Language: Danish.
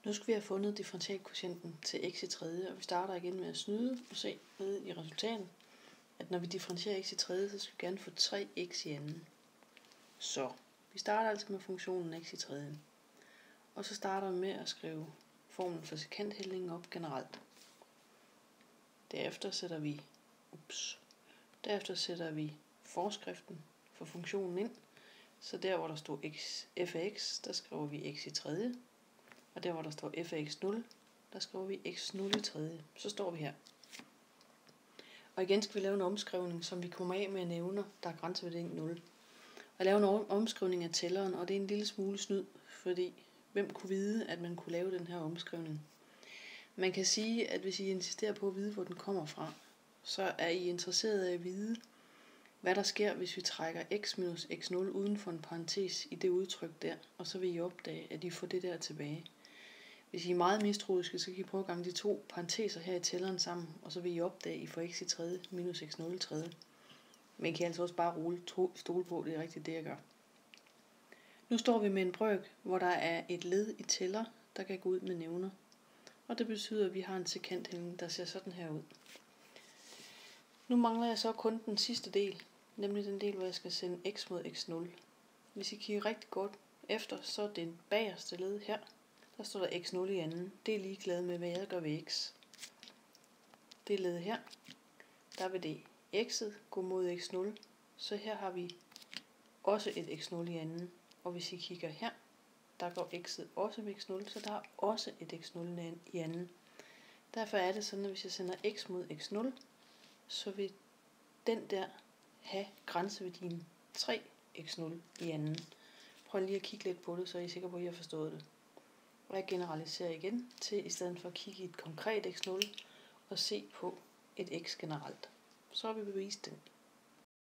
Nu skal vi have fundet differentialkvotienten til x i tredje, og vi starter igen med at snyde og se ned i resultatet, at når vi differentierer x i tredje, så skal vi gerne få 3x i anden. Så vi starter altså med funktionen x i tredje, og så starter vi med at skrive formlen for sekanthældningen op generelt. Derefter sætter vi forskriften for funktionen ind, så der hvor der står f af x, der skriver vi x i tredje, og der hvor der står f af x0, der skriver vi x0 i tredje. Så står vi her. Og igen skal vi lave en omskrivning, som vi kommer af med nævner, der er grænseværdien 0. Og lave en omskrivning af tælleren, og det er en lille smule snyd, fordi hvem kunne vide, at man kunne lave den her omskrivning? Man kan sige, at hvis I insisterer på at vide, hvor den kommer fra, så er I interesseret i at vide, hvad der sker, hvis vi trækker x minus x0 uden for en parentes i det udtryk der, og så vil I opdage, at I får det der tilbage. Hvis I er meget mistroiske, så kan I prøve at gange de to parenteser her i tælleren sammen, og så vil I opdage, at I får x i tredje minus x0 i tredje. Men I kan altså også bare stole på, det er rigtigt det, jeg gør. Nu står vi med en brøk, hvor der er et led i tæller, der kan gå ud med nævner. Og det betyder, at vi har en sekanthældning, der ser sådan her ud. Nu mangler jeg så kun den sidste del, nemlig den del, hvor jeg skal sende x mod x0. Hvis I kigger rigtig godt efter, så er det bagerste led her. Der står der x0 i anden. Det er ligeglad med, hvad jeg gør ved x. Det led her, der vil det x'et gå mod x0. Så her har vi også et x0 i anden. Og hvis I kigger her, der går x'et også med x0, så der er også et x0 i anden. Derfor er det sådan, at hvis jeg sender x mod x0, så vil den der have grænseværdien 3x0 i anden. Prøv lige at kigge lidt på det, så er I sikre på, at I har forstået det. Og jeg generaliserer igen til, i stedet for at kigge i et konkret x0, og se på et x generelt. Så har vi bevist den.